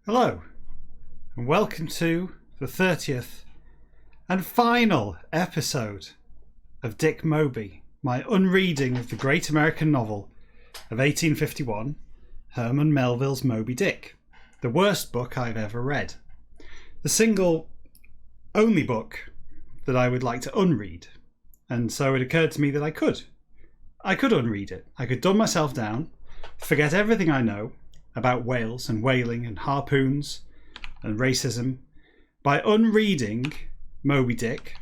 Hello, and welcome to the 30th and final episode of Dick Moby, my unreading of the great American novel of 1851, Herman Melville's Moby Dick, the worst book I've ever read. The single only book that I would like to unread, and so it occurred to me that I could unread it. I could dumb myself down, forget everything I know about whales and whaling and harpoons and racism by unreading Moby Dick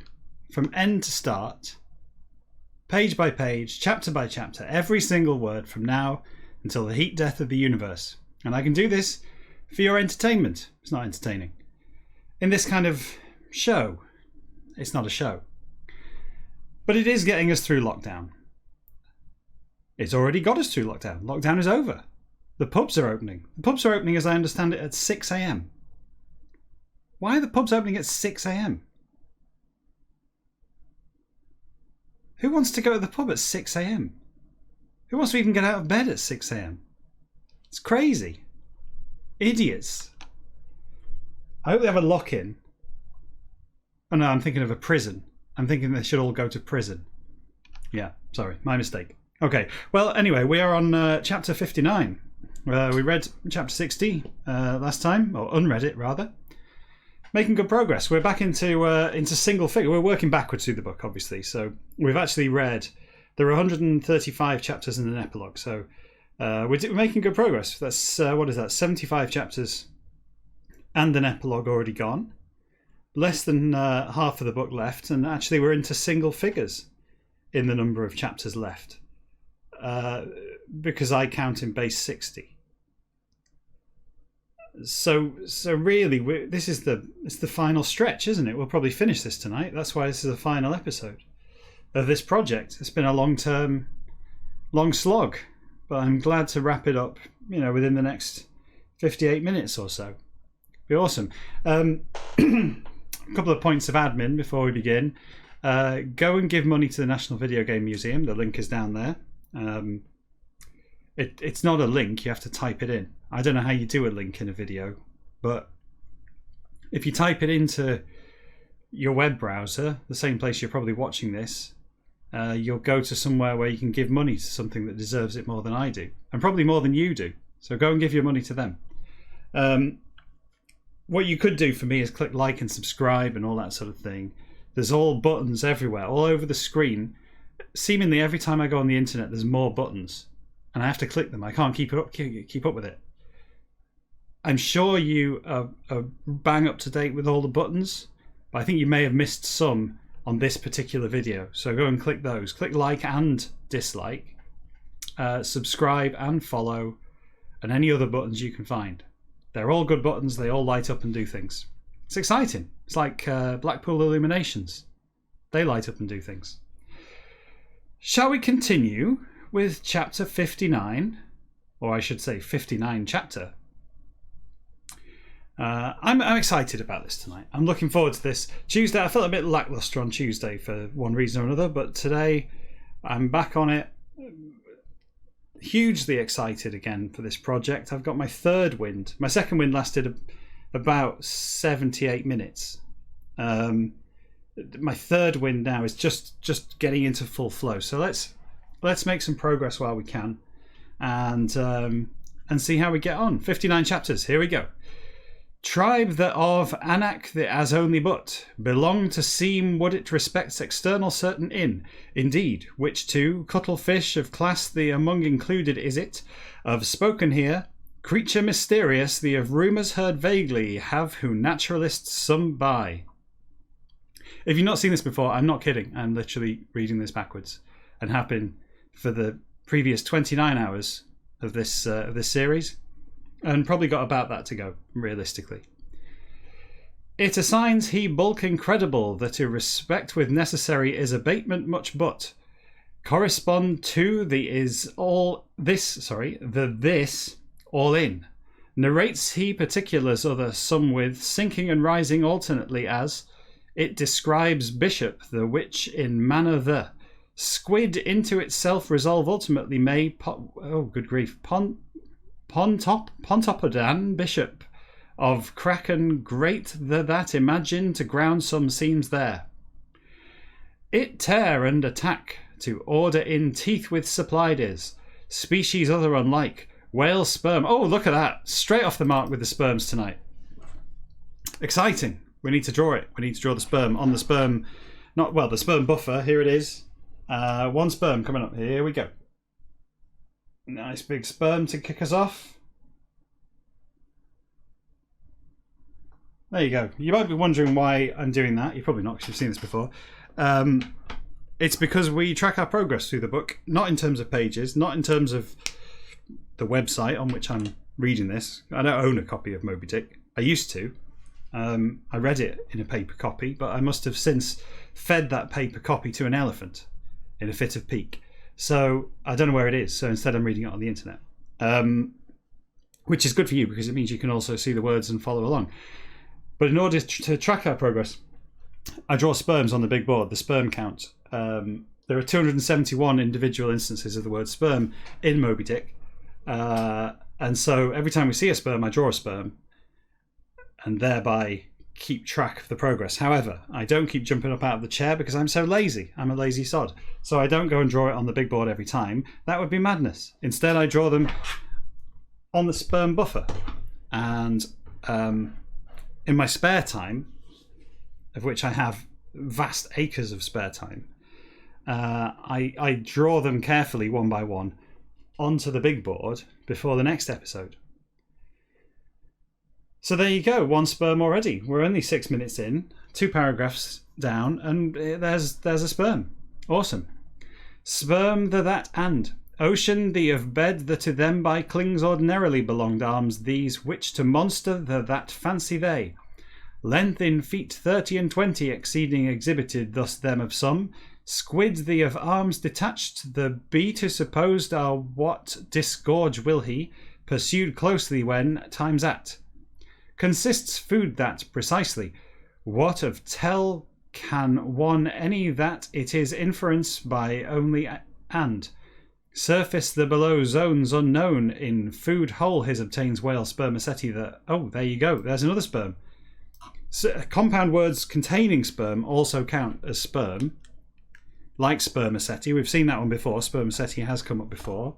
from end to start, page by page, chapter by chapter, every single word from now until the heat death of the universe. And I can do this for your entertainment. It's not entertaining. In this kind of show, it's not a show. But it is getting us through lockdown. It's already got us through lockdown. Lockdown is over. The pubs are opening. The pubs are opening, as I understand it, at 6 a.m. Why are the pubs opening at 6 a.m? Who wants to go to the pub at 6 a.m? Who wants to even get out of bed at 6 a.m? It's crazy. Idiots. I hope they have a lock-in. Oh no, I'm thinking of a prison. I'm thinking they should all go to prison. Yeah, sorry, my mistake. Okay, well, anyway, we are on chapter 59. We read chapter 60 last time, or unread it rather. Making good progress. We're back into single figure. We're working backwards through the book, obviously. So we've actually read. There are 135 chapters and an epilogue. So we're making good progress. That's what is that? 75 chapters and an epilogue already gone. Less than half of the book left, and actually we're into single figures in the number of chapters left. Because I count in base 60. So really, it's the final stretch, isn't it? We'll probably finish this tonight. That's why this is the final episode of this project. It's been a long slog, but I'm glad to wrap it up, within the next 58 minutes or so. Be awesome. A couple of points of admin before we begin. Go and give money to the National Video Game Museum. The link is down there. It's not a link, you have to type it in. I don't know how you do a link in a video, but if you type it into your web browser, the same place you're probably watching this, you'll go to somewhere where you can give money to something that deserves it more than I do, and probably more than you do. So go and give your money to them. What you could do for me is click like and subscribe and all that sort of thing. There's all buttons everywhere, all over the screen. Seemingly every time I go on the internet, there's more buttons, and I have to click them. I can't keep up with it. I'm sure you are bang up to date with all the buttons, but I think you may have missed some on this particular video. So go and click those. Click like and dislike, subscribe and follow, and any other buttons you can find. They're all good buttons. They all light up and do things. It's exciting. It's like Blackpool Illuminations. They light up and do things. Shall we continue with chapter 59, or I should say 59 chapter? I'm excited about this tonight. I'm looking forward to this. Tuesday, I felt a bit lackluster on Tuesday for one reason or another, but today I'm back on it. Hugely excited again for this project. I've got my third wind. My second wind lasted about 78 minutes. My third wind now is just getting into full flow. So let's make some progress while we can, and see how we get on. 59 chapters. Here we go. Tribe that of Anak the as only but belong to seem would it respects external certain in, indeed, which too cuttlefish of class the among included is it, of spoken here, creature mysterious the of rumours heard vaguely have who naturalists some by. If you've not seen this before, I'm not kidding. I'm literally reading this backwards, and have been for the previous 29 hours of this series, and probably got about that to go, realistically. It assigns he bulk incredible that to respect with necessary is abatement much but correspond to the is all this the this all in narrates he particulars other some with sinking and rising alternately as it describes bishop the which in manner the squid into itself resolve ultimately may good grief Pontopodan bishop of kraken great that imagine to ground some seams there. It tear and attack to order in teeth with supplied is. Species other unlike. Whale sperm. Oh, look at that. Straight off the mark with the sperms tonight. Exciting. We need to draw it. We need to draw the sperm on the sperm. The sperm buffer. Here it is. One sperm coming up. Here we go. Nice big sperm to kick us off. There you go. You might be wondering why I'm doing that. You're probably not, because you've seen this before. It's because we track our progress through the book, not in terms of pages, not in terms of the website on which I'm reading this. I don't own a copy of Moby Dick. I used to. I read it in a paper copy, but I must have since fed that paper copy to an elephant in a fit of pique. So I don't know where it is. So instead I'm reading it on the internet, which is good for you because it means you can also see the words and follow along. But in order to track our progress, I draw sperms on the big board, the sperm count. There are 271 individual instances of the word sperm in Moby Dick. And so every time we see a sperm, I draw a sperm and thereby keep track of the progress. However, I don't keep jumping up out of the chair because I'm so lazy. I'm a lazy sod. So I don't go and draw it on the big board every time. That would be madness. Instead, I draw them on the sperm buffer. And in my spare time, of which I have vast acres of spare time, I draw them carefully one by one onto the big board before the next episode. So there you go, one sperm already. We're only 6 minutes in, 2 paragraphs down, and there's a sperm. Awesome. Sperm the that and. Ocean the of bed the to them by clings ordinarily belonged arms these, which to monster the that fancy they. Length in feet 30 and 20 exceeding exhibited thus them of some. Squid the of arms detached the be to supposed are what disgorge will he, pursued closely when time's at. Consists food that precisely. What of tell can one any that it is inference by only and. Surface the below zones unknown in food whole his obtains whale spermaceti the. Oh, there you go. There's another sperm. So, compound words containing sperm also count as sperm, like spermaceti. We've seen that one before. Spermaceti has come up before.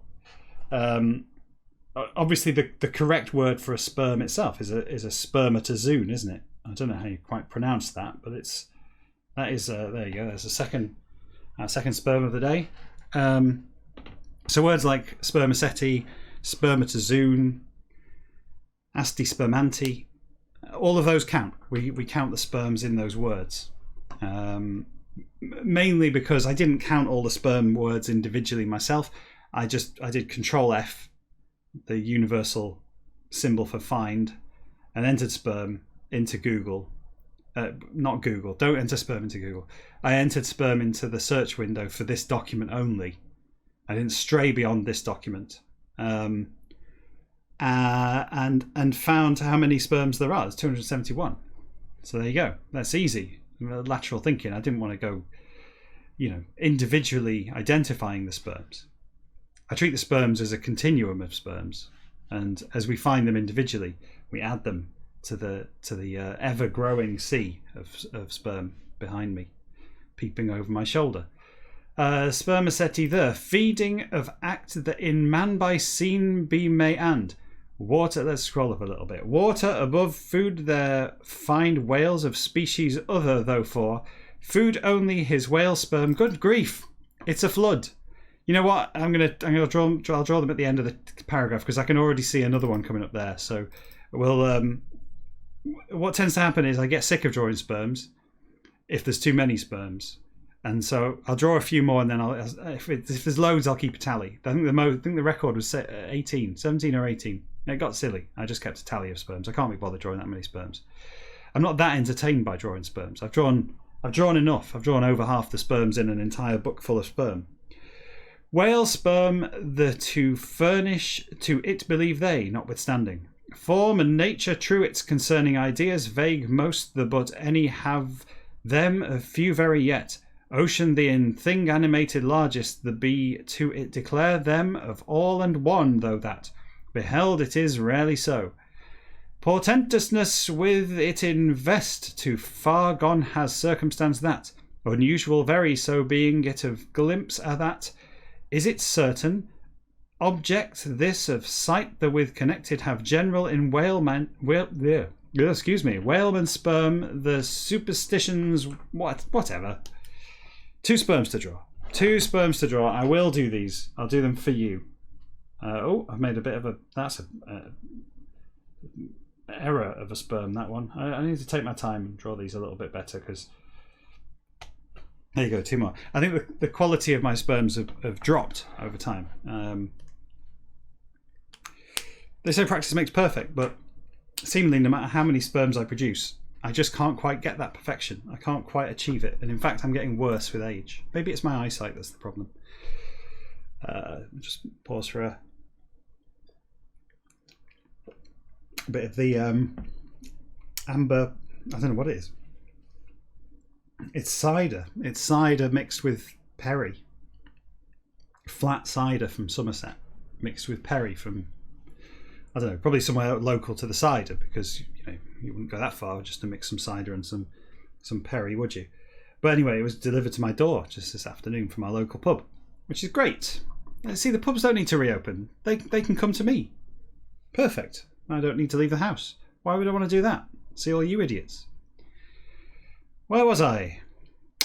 Obviously, the correct word for a sperm itself is a spermatozoon, isn't it? I don't know how you quite pronounce that, but there you go. There's our second sperm of the day. So words like spermaceti, spermatozoon, astispermanti, all of those count. We count the sperms in those words. Mainly because I didn't count all the sperm words individually myself. I did Control F, the universal symbol for find, and entered sperm into Google. Not Google. Don't enter sperm into Google. I entered sperm into the search window for this document only. I didn't stray beyond this document. And found how many sperms there are. There's 271. So there you go. That's easy. Lateral thinking. I didn't want to go, individually identifying the sperms. I treat the sperms as a continuum of sperms, and as we find them individually, we add them to the ever-growing sea of sperm behind me, peeping over my shoulder. Spermaceti the feeding of act that in man by seen be may and. Water, let's scroll up a little bit. Water above food there find whales of species other though for. Food only his whale sperm. Good grief. It's a flood. You know what? I'll draw them at the end of the paragraph because I can already see another one coming up there. So we'll what tends to happen is I get sick of drawing sperms if there's too many sperms. And so I'll draw a few more, and then if there's loads, I'll keep a tally. I think the record was 17 or 18. It got silly. I just kept a tally of sperms. I can't be bothered drawing that many sperms. I'm not that entertained by drawing sperms. I've drawn enough. I've drawn over half the sperms in an entire book full of sperm. Whale sperm the to furnish to it believe they, notwithstanding. Form and nature true its concerning ideas, vague most the but any have them a few very yet. Ocean the in thing animated largest the be to it declare them of all and one though that beheld it is rarely so. Portentousness with it invest, too far gone has circumstance that. Unusual very so being it of glimpse at that. Is it certain? Object this of sight the with connected have general in whaleman sperm the superstitions whatever. 2 sperms to draw. 2 sperms to draw. I will do these. I'll do them for you. I've made a bit of a error of a sperm, that one. I need to take my time and draw these a little bit better because there you go, 2 more. I think the quality of my sperms have dropped over time. They say practice makes perfect, but seemingly no matter how many sperms I produce, I just can't quite get that perfection. I can't quite achieve it, and in fact I'm getting worse with age. Maybe it's my eyesight that's the problem. Just pause for a bit of the amber, I don't know what it is. It's cider. It's cider mixed with perry. Flat cider from Somerset mixed with perry from, I don't know, probably somewhere local to the cider, because you wouldn't go that far just to mix some cider and some perry, would you? But anyway, it was delivered to my door just this afternoon from our local pub, which is great. See, the pubs don't need to reopen. They can come to me. Perfect. I don't need to leave the house. Why would I want to do that? See all you idiots. Where was I?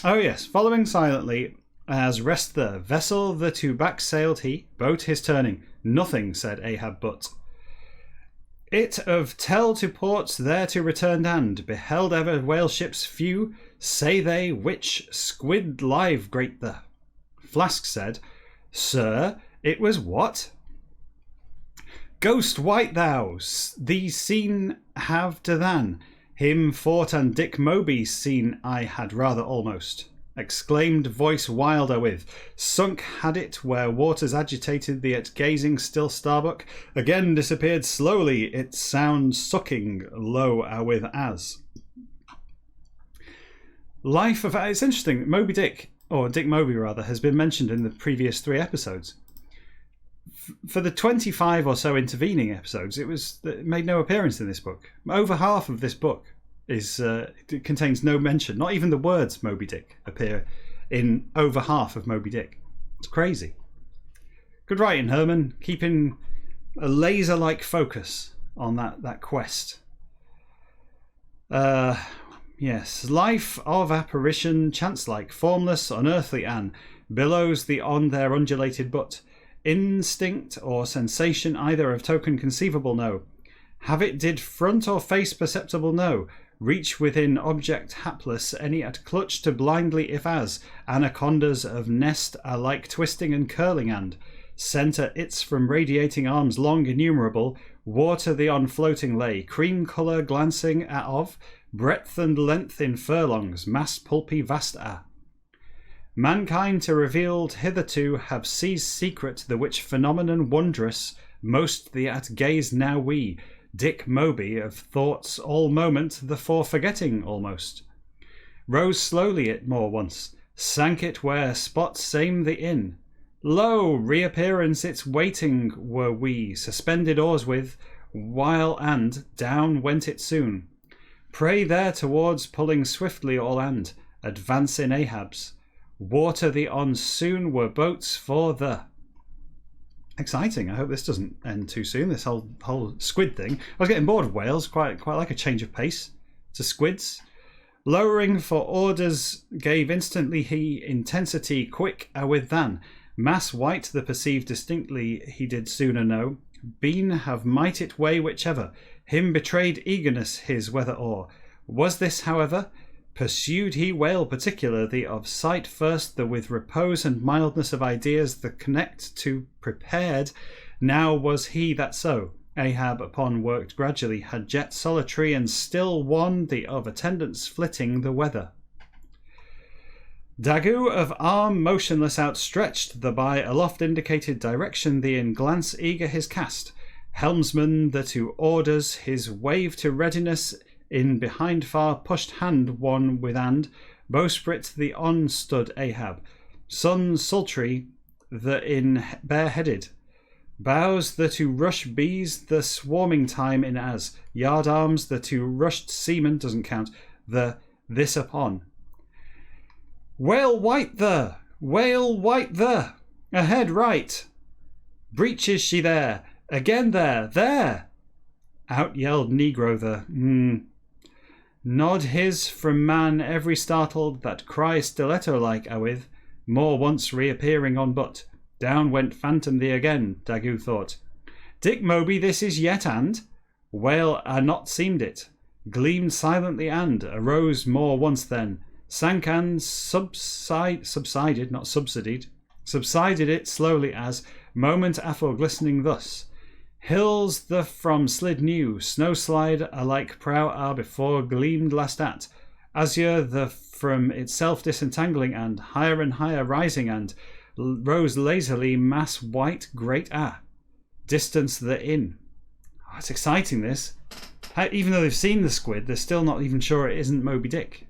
Oh yes, following silently as rest the vessel the to back sailed he, boat his turning. Nothing, said Ahab, but it of tell to ports there to returned and beheld ever whale ships few, say they, which squid live great the. Flask said, Sir, it was what? Ghost white thou, thee seen have to than. Him fought and Dick Moby seen I had rather almost. Exclaimed voice wilder with, sunk had it where waters agitated the at gazing still Starbuck, again disappeared slowly, its sound sucking low with as. Life of, it's interesting, Moby Dick, or Dick Moby rather, has been mentioned in the previous 3 episodes. For the 25 or so intervening episodes, it made no appearance in this book. Over half of this book it contains no mention. Not even the words Moby Dick appear in over half of Moby Dick. It's crazy. Good writing, Herman. Keeping a laser-like focus on that quest. Yes. Life of apparition, chance-like, formless, unearthly, and billows the on their undulated butt. Instinct or sensation either of token conceivable no. Have it did front or face perceptible no. Reach within object hapless any at clutch to blindly if as. Anacondas of nest are like twisting and curling and. Centre its from radiating arms long innumerable. Water the on floating lay. Cream colour glancing at of. Breadth and length in furlongs. Mass pulpy vast are. Mankind to revealed hitherto have seized secret the which phenomenon wondrous most the at gaze now we Dick Moby of thoughts all moment the fore forgetting almost rose slowly it more once sank it where spot same the inn lo reappearance its waiting were we suspended oars with while and down went it soon pray there towards pulling swiftly all and advance in Ahab's. Water the on soon were boats for the. Exciting. I hope this doesn't end too soon, this whole squid thing. I was getting bored of whales, quite like a change of pace to squids. Lowering for orders gave instantly he intensity quick with than. Mass white the perceived distinctly he did sooner know. Been have might it way whichever. Him betrayed eagerness his whether or. Was this however? Pursued he whale particular the of sight first the with repose and mildness of ideas the connect to prepared now was he that so Ahab upon worked gradually had jet solitary and still one the of attendants flitting the weather Dagu of arm motionless outstretched the by aloft indicated direction the in glance eager his cast helmsman the to orders his wave to readiness in behind far pushed hand one with and bowsprit the on stood Ahab sun sultry the in bareheaded Bows the to rush bees the swarming time in as. Yard arms the to rushed seamen doesn't count. The this upon. Whale white the! Whale white the! Ahead right! Breaches she there! Again there! There! Out yelled negro the Nod his from man every startled that cry stiletto-like with, more once reappearing on butt. Down went phantom the again, Daggoo thought. Dick Moby this is yet and whale not seemed it. Gleamed silently and arose more once then. Sank and subsided, not subsidied. Subsided it slowly as, moment after glistening thus. Hills the from slid new, snow slide alike prow are before gleamed last at. Azure the from itself disentangling and higher rising and rose lazily mass white great distance the in. Oh, it's exciting this. Even though they've seen the squid, they're still not even sure it isn't Moby Dick.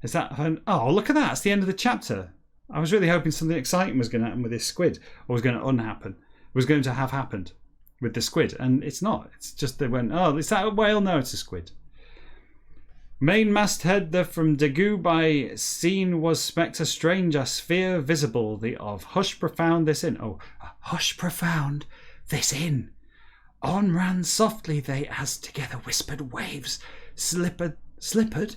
Is that? Oh, look at that! It's the end of the chapter. I was really hoping something exciting was going to happen with this squid, or was going to unhappen. Was going to have happened with the squid, and it's not. It's just they went, oh, is that a whale? No, it's a squid. Main masthead the from Daggoo by seen was spectre strange a sphere visible the of hush profound this in. Oh, hush profound this in. On ran softly they as together whispered waves slippered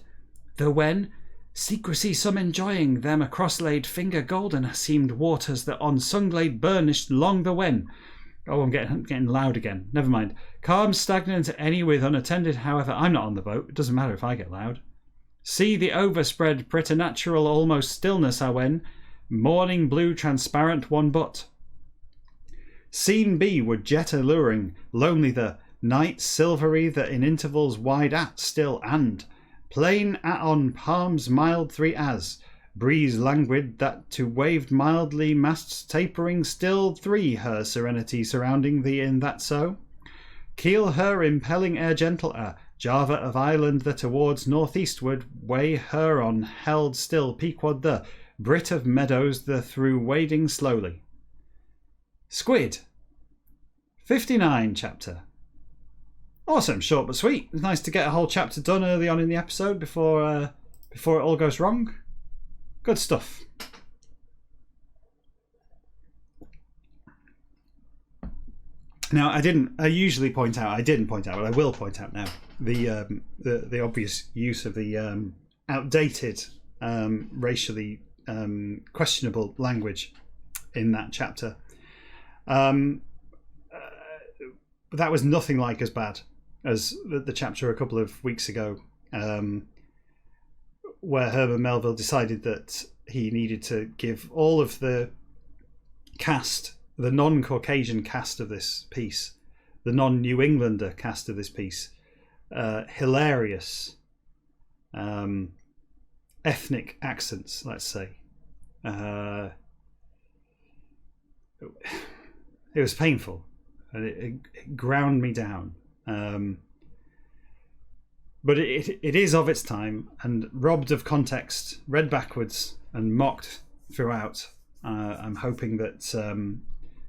though when secrecy some enjoying them a cross-laid finger golden seemed waters that on sunglade burnished long the when. Oh, I'm getting loud again. Never mind. Calm, stagnant, any with unattended, however, I'm not on the boat. It doesn't matter if I get loud. See the overspread preternatural almost stillness when morning blue transparent one but. Scene B would jet alluring, lonely the night silvery that in intervals wide at still and plain at on palms mild three as. Breeze languid that to waved mildly masts tapering still three her serenity surrounding thee in that so. Keel her impelling air gentle Java of island that towards northeastward way her on held still Pequod the Brit of meadows the through wading slowly. Squid 59 chapter. Awesome, short but sweet. It's nice to get a whole chapter done early on in the episode before it all goes wrong. Good stuff. Now, I didn't point out, but I will point out now the obvious use of the outdated, racially questionable language in that chapter. That was nothing like as bad as the chapter a couple of weeks ago, where Herman Melville decided that he needed to give all of the cast, the non-Caucasian cast of this piece, the non-New Englander cast of this piece, hilarious ethnic accents, let's say. It was painful, and it ground me down. But it is of its time and robbed of context, read backwards and mocked throughout. I'm hoping that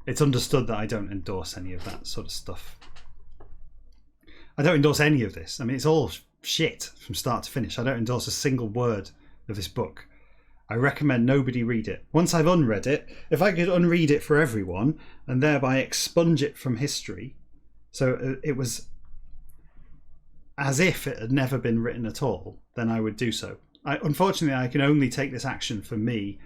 it's understood that I don't endorse any of that sort of stuff. I don't endorse any of this. I mean, it's all shit from start to finish. I don't endorse a single word of this book. I recommend nobody read it. Once I've unread it, if I could unread it for everyone and thereby expunge it from history, so it was as if it had never been written at all, then I would do so. Unfortunately, I can only take this action for me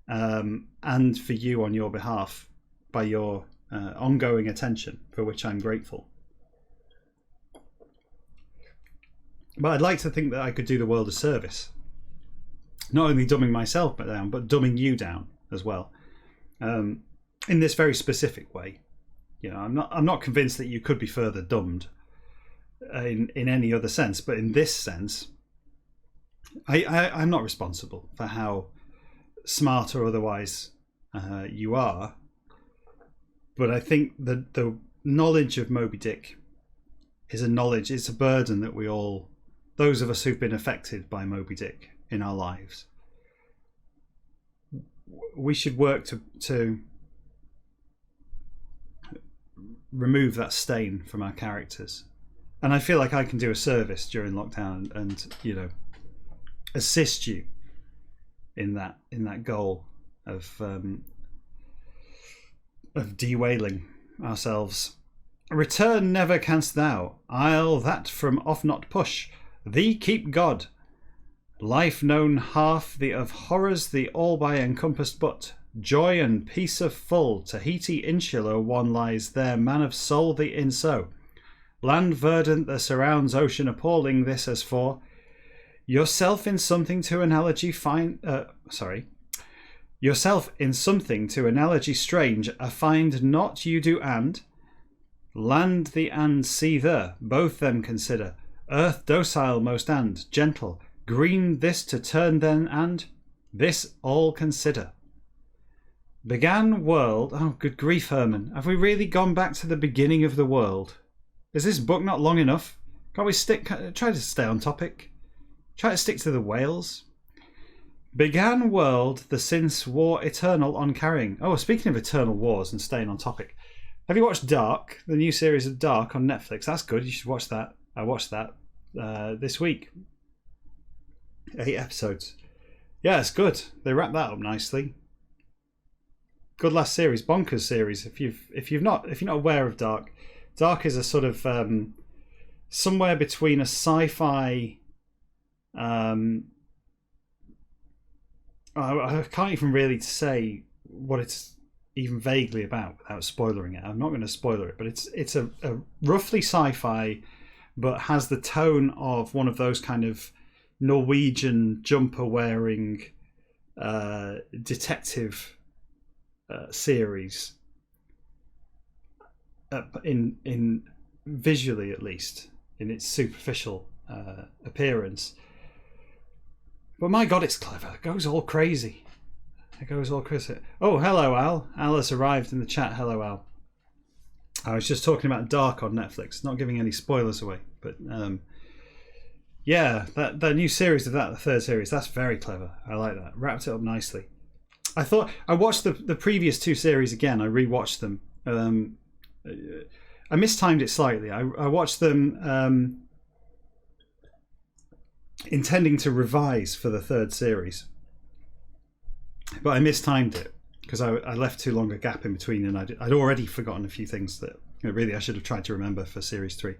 and for you on your behalf by your ongoing attention, for which I'm grateful. But I'd like to think that I could do the world a service. Not only dumbing myself down, but dumbing you down as well. In this very specific way. You know, I'm not convinced that you could be further dumbed in any other sense, but in this sense, I'm not responsible for how smart or otherwise you are. But I think that the knowledge of Moby Dick is it's a burden that we all, those of us who've been affected by Moby Dick in our lives, we should work to remove that stain from our characters. And I feel like I can do a service during lockdown and assist you in that goal of de-whaling ourselves. Return never canst thou, I'll that from off not push. Thee keep God. Life known half the of horrors the all by encompassed but. Joy and peace of full, Tahiti insular one lies there, man of soul the in so. Land verdant that surrounds ocean appalling this as for. Yourself in something to analogy Yourself in something to analogy strange, a find not you do and. Land the and sea the, both them consider. Earth docile most and, gentle. Green this to turn then and. This all consider. Began world. Oh, good grief, Herman. Have we really gone back to the beginning of the world? Is this book not long enough? Can't we try to stay on topic? Try to stick to the whales. Began world the since war eternal on carrying. Oh, speaking of eternal wars and staying on topic. Have you watched Dark? The new series of Dark on Netflix. That's good. You should watch that. I watched that this week. 8 episodes. Yeah, it's good. They wrap that up nicely. Good last series, bonkers series. If you're not aware of Dark, Dark is a sort of somewhere between a sci-fi. I can't even really say what it's even vaguely about without spoilering it. I'm not going to spoiler it, but it's a roughly sci-fi, but has the tone of one of those kind of Norwegian jumper wearing detective series in visually, at least in its superficial appearance. But my God, it's clever. It goes all crazy. Oh, hello, Al. Al has arrived in the chat. Hello, Al. I was just talking about Dark on Netflix, not giving any spoilers away, but yeah, that new series of that, the third series, that's very clever. I like that. Wrapped it up nicely. I thought I watched the previous 2 series again. I rewatched them. I mistimed it slightly. I watched them intending to revise for the 3rd series, but I mistimed it because I left too long a gap in between, and I'd already forgotten a few things that really I should have tried to remember for series 3.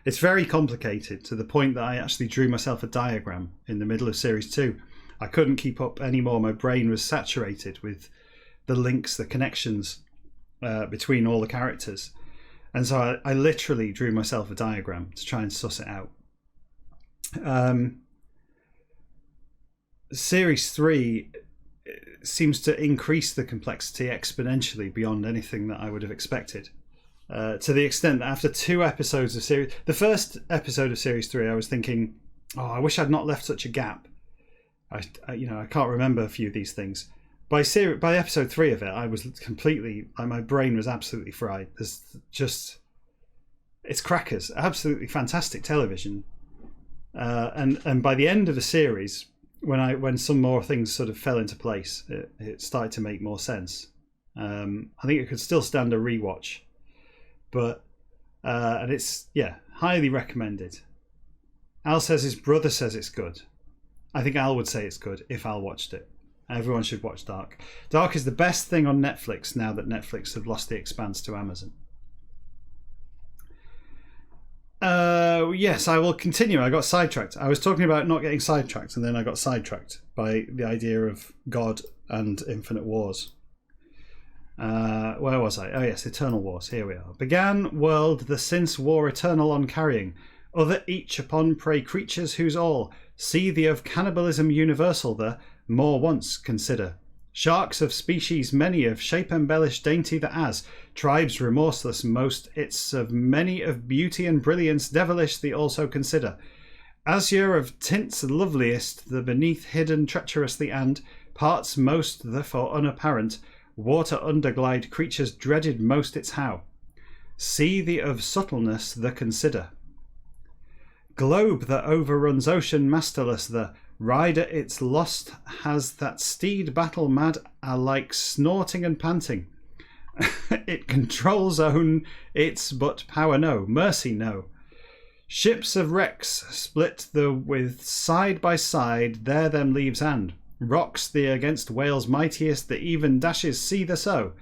It's very complicated to the point that I actually drew myself a diagram in the middle of series 2. I couldn't keep up anymore. My brain was saturated with the links, the connections between all the characters. And so I literally drew myself a diagram to try and suss it out. Series 3 seems to increase the complexity exponentially beyond anything that I would have expected. To the extent that after 2 episodes of series... The first episode of series 3, I was thinking, oh, I wish I'd not left such a gap. I can't remember a few of these things. By episode 3 of it, I was completely... my brain was absolutely fried. It's crackers. Absolutely fantastic television. And by the end of the series, when some more things sort of fell into place, it started to make more sense. I think it could still stand a rewatch. But and it's highly recommended. Al says his brother says it's good. I think Al would say it's good if Al watched it. Everyone should watch Dark. Dark is the best thing on Netflix now that Netflix have lost The Expanse to Amazon. Yes, I will continue. I got sidetracked. I was talking about not getting sidetracked, and then I got sidetracked by the idea of God and Infinite Wars. Where was I? Oh yes, Eternal Wars. Here we are. Began world the since war eternal on carrying. Other each upon prey creatures whose all see the of cannibalism universal the more once consider. Sharks of species many of shape embellished dainty that as tribes remorseless most its of many of beauty and brilliance devilish the also consider. Azure of tints loveliest the beneath hidden treacherously and parts most the for unapparent water underglide creatures dreaded most its how. See the of subtleness the consider. Globe that overruns ocean masterless the rider its lost has that steed battle mad alike snorting and panting It controls own its but power no, mercy no. Ships of wrecks split the with side by side, there them leaves and rocks the against whales mightiest, the even dashes see the so.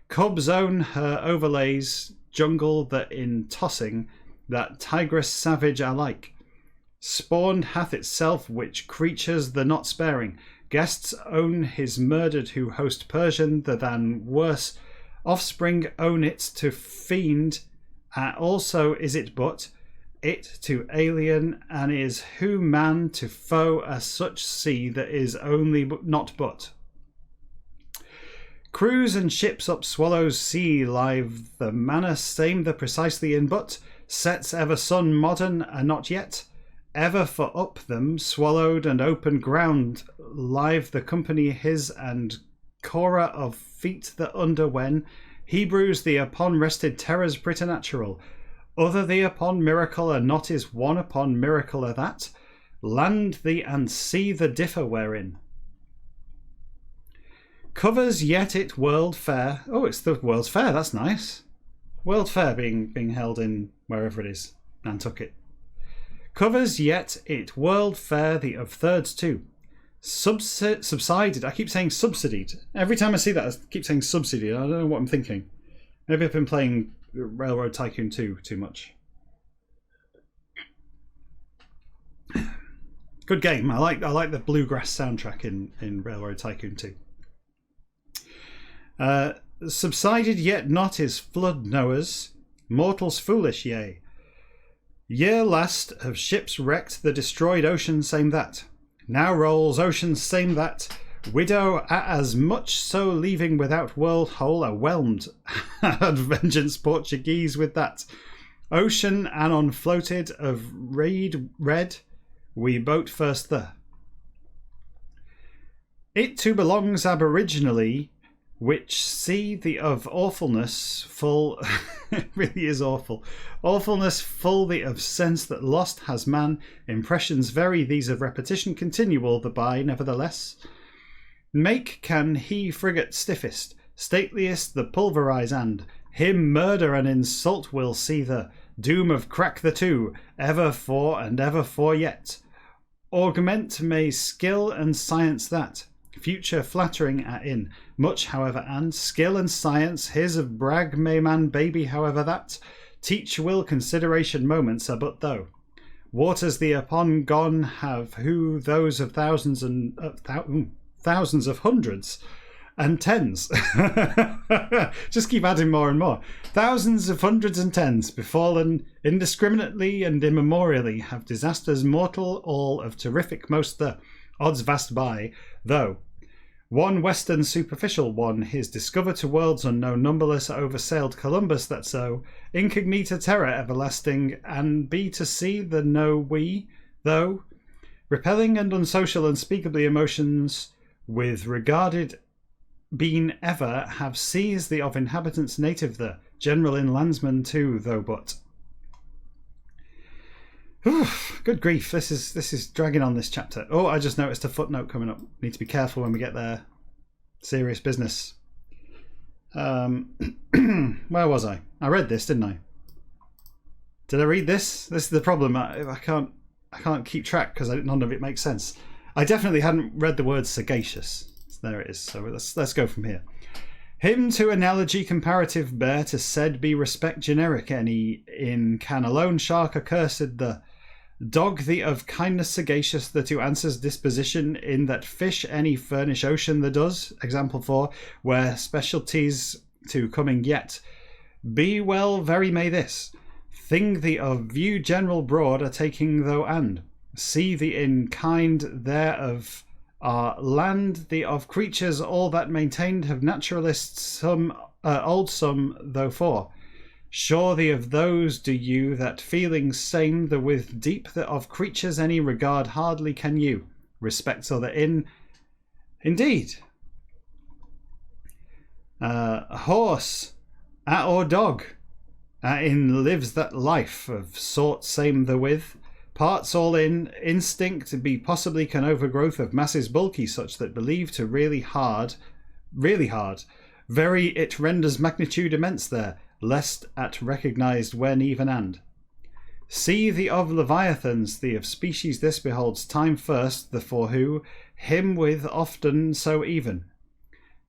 Cubs own her overlays, jungle that in tossing, that tigress savage alike. Spawned hath itself which creatures the not sparing. Guests own his murdered who host Persian, the than worse. Offspring own it to fiend, also is it but it to alien, and is who man to foe as such see that is only not but. Crews and ships up swallows sea live the manner same the precisely in but sets ever sun modern and not yet ever for up them swallowed and open ground live the company his and Cora of feet that under when Hebrews the upon rested terrors preternatural. Other thee upon miracle are not is one upon miracle are that. Land thee and see the differ wherein. Covers yet it World Fair. Oh, it's the World's Fair, that's nice. World Fair being held in wherever it is, Nantucket. Covers yet it World Fair the of thirds too. Subsided. I keep saying subsidied. Every time I see that, I keep saying subsidied. I don't know what I'm thinking. Maybe I've been playing Railroad Tycoon 2 too much. Good game. I like the bluegrass soundtrack in Railroad Tycoon 2. Subsided yet not is flood knowers, mortals foolish, yea. Year last of ships wrecked the destroyed ocean same that. Now rolls ocean same that. Widow as much so leaving without world hole a whelmed had vengeance Portuguese with that. Ocean anon floated of reed red we boat first the. It too belongs aboriginally which see the of awfulness full it really is awful. Awfulness full the of sense that lost has man, impressions very these of repetition continual the by nevertheless. Make can he frigate stiffest, stateliest the pulverize and him murder and insult will see the doom of crack the two, ever for and ever for yet. Augment may skill and science that, future flattering at in, much however and skill and science his of brag may man baby however that, teach will consideration moments are but though. Waters the upon gone have who those of thousands and thousands of hundreds and tens. Just keep adding more and more. Thousands of hundreds and tens befallen indiscriminately and immemorially have disasters mortal all of terrific most the odds vast by though. One western superficial one his discover to worlds unknown numberless oversailed Columbus that so incognita terror everlasting and be to see the no we though repelling and unsocial unspeakably emotions with regarded been ever have seized the of inhabitants native the general in landsman too though but. Good grief, this is dragging on this chapter. Oh, I just noticed a footnote coming up. Need to be careful when we get there. Serious business. Where was I? I read this, didn't I? Did I read this? This is the problem. I can't keep track because none of it makes sense. I definitely hadn't read the word sagacious. There it is. So let's go from here. Him to analogy comparative bear to said be respect generic any in can alone shark accursed the dog the of kindness sagacious the to answers disposition in that fish any furnish ocean the does example 4 where specialties to coming yet be well very may this thing the of view general broad are taking though and see the in kind thereof are land the of creatures all that maintained have naturalists some old some though for sure the of those do you that feelings same the with deep the of creatures any regard hardly can you respects other in indeed horse at or dog in lives that life of sort same the with parts all in instinct be possibly can overgrowth of masses bulky such that believe to really hard Very it renders magnitude immense there, lest at recognised when even and. See the of Leviathans, the of species this beholds time first, the for who, him with often so even.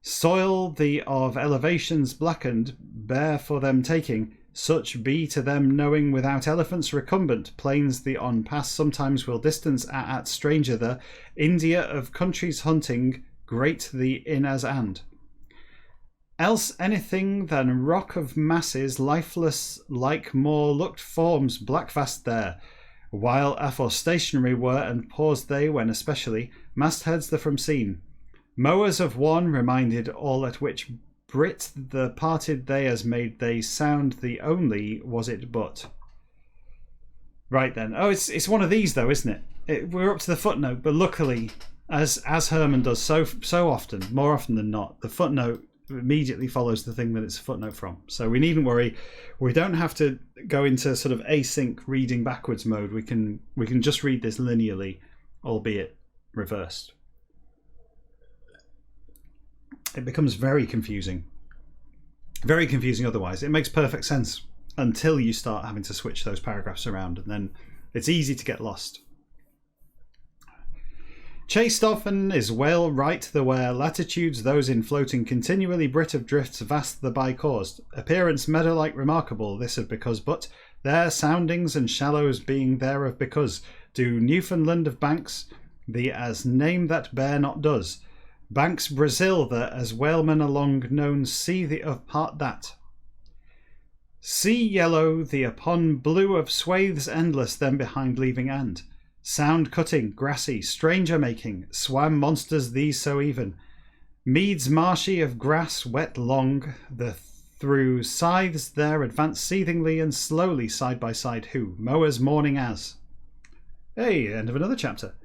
Soil the of elevations blackened, bare for them taking, such be to them knowing without elephants recumbent, plains the on pass sometimes will distance at stranger the, India of countries hunting, great the in as and. Else anything than rock of masses, lifeless like more looked forms blackfast there, while afore stationary were and paused they when especially mastheads the from seen. Mowers of one reminded all at which Brit the parted they as made they sound the only was it but. Right then. Oh, it's one of these though, isn't it? We're up to the footnote, but luckily, as Herman does so often, more often than not, the footnote immediately follows the thing that it's a footnote from. So we needn't worry. We don't have to go into sort of async reading backwards mode. We can just read this linearly, albeit reversed. It becomes very confusing. Very confusing otherwise. It makes perfect sense until you start having to switch those paragraphs around, and then it's easy to get lost. Chased often is whale right the where latitudes those in floating continually Brit of drifts vast the by caused. Appearance meadow-like remarkable this of because but their soundings and shallows being thereof because do Newfoundland of banks the as name that bear not does. Banks Brazil the as whalemen along known see the of part that. Sea yellow the upon blue of swathes endless them behind leaving and. Sound cutting, grassy, stranger making, swam monsters these so even. Meads marshy of grass wet long, the through scythes there advance seethingly and slowly side by side who, mowers mourning as. Hey, end of another chapter.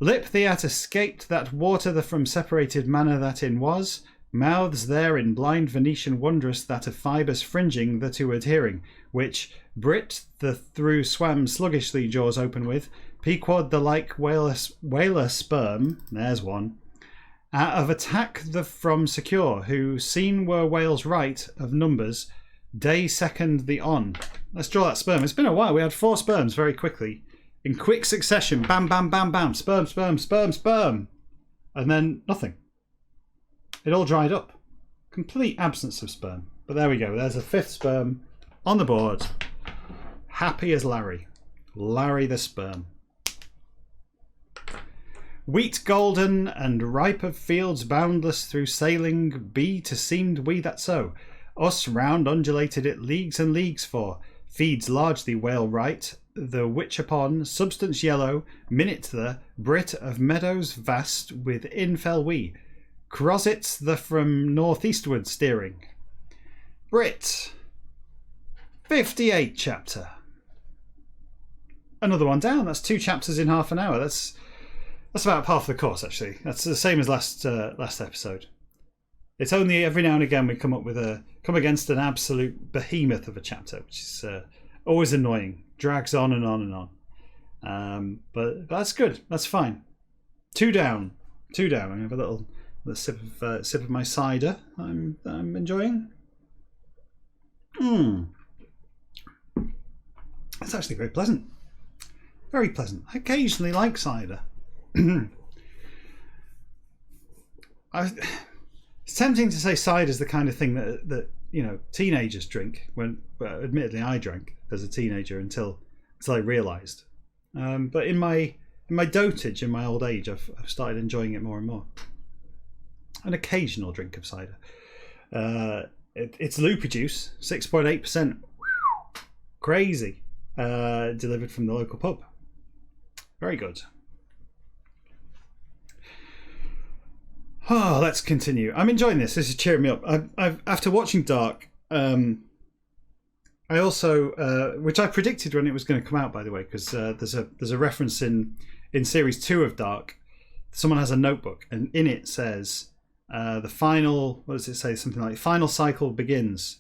Lip the at escaped that water the from separated manner that in was, mouths there in blind Venetian wondrous that of fibres fringing the to adhering, which Brit the through swam sluggishly jaws open with, Pequod the like whaler sperm, there's one, of attack the from secure, who seen were whales right of numbers, day second the on. Let's draw that sperm. It's been a while. We had 4 sperms very quickly. In quick succession, bam, bam, bam, bam, sperm, sperm, sperm, sperm. And then nothing. It all dried up. Complete absence of sperm. But there we go. There's a 5th sperm on the board. Happy as Larry. Larry the sperm. Wheat golden and ripe of fields boundless through sailing be to seemed we that so. Us round undulated it leagues and leagues for. Feeds largely whale right, the which upon substance yellow, minute the Brit of meadows vast within fell we. Crosets the from northeastward steering. Brit. 58 chapter. Another one down. That's 2 chapters in half an hour. That's about half the course, actually. That's the same as last episode. It's only every now and again we come against an absolute behemoth of a chapter, which is always annoying. Drags on and on and on. But that's good. That's fine. 2 down. 2 down. I have a little sip of my cider. I'm enjoying. It's actually very pleasant. Very pleasant. I occasionally like cider. It's tempting to say cider is the kind of thing that teenagers drink. Admittedly, I drank as a teenager until I realised. But in my dotage, in my old age, I've started enjoying it more and more. An occasional drink of cider. It's loopy juice, 6.8%. Crazy. Delivered from the local pub. Very good. Oh, let's continue. I'm enjoying this. This is cheering me up. I've after watching Dark, I also, which I predicted when it was going to come out, by the way, because there's a reference in series 2 of Dark. Someone has a notebook, and in it says the final. What does it say? Something like final cycle begins.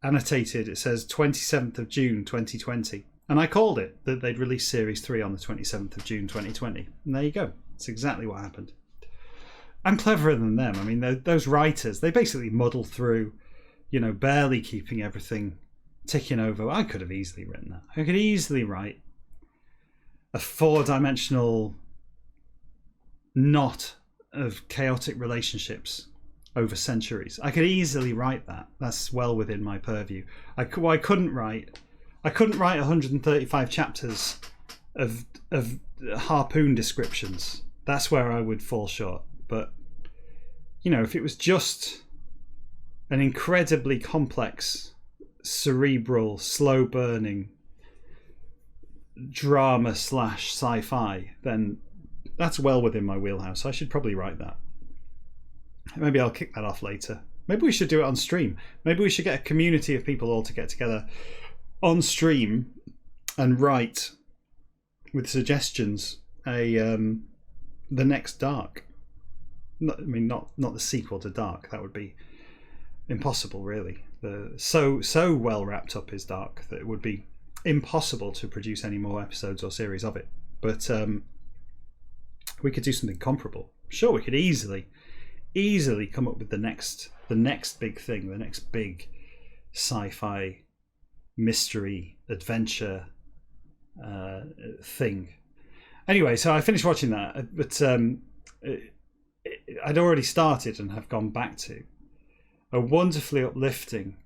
Annotated. It says 27th of June 2020, and I called it that they'd release series 3 on the 27th of June 2020, and there you go. It's exactly what happened. I'm cleverer than them. I mean, those writers, they basically muddle through, barely keeping everything ticking over. I could have easily written that. I could easily write a 4-dimensional knot of chaotic relationships over centuries. I could easily write that. That's well within my purview. I couldn't write 135 chapters of harpoon descriptions. That's where I would fall short. But if it was just an incredibly complex, cerebral, slow burning drama / sci-fi, then that's well within my wheelhouse. I should probably write that. Maybe I'll kick that off later. Maybe we should do it on stream. Maybe we should get a community of people all to get together on stream and write with suggestions the next Dark. Not the sequel to Dark. That would be impossible, really. So well wrapped up is Dark that it would be impossible to produce any more episodes or series of it. But we could do something comparable. Sure, we could easily come up with the next big thing, the next big sci-fi mystery adventure thing. Anyway, so I finished watching that, but I'd already started and have gone back to a wonderfully uplifting,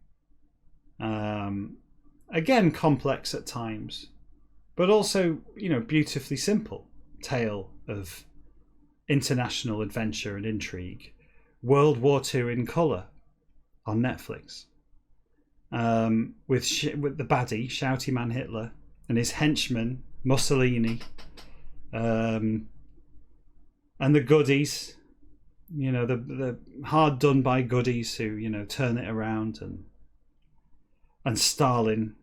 again complex at times, but also beautifully simple tale of international adventure and intrigue. World War II in colour on Netflix, with the baddie, shouty man Hitler, and his henchman Mussolini, and the goodies, the hard done by goodies who turn it around, and Stalin.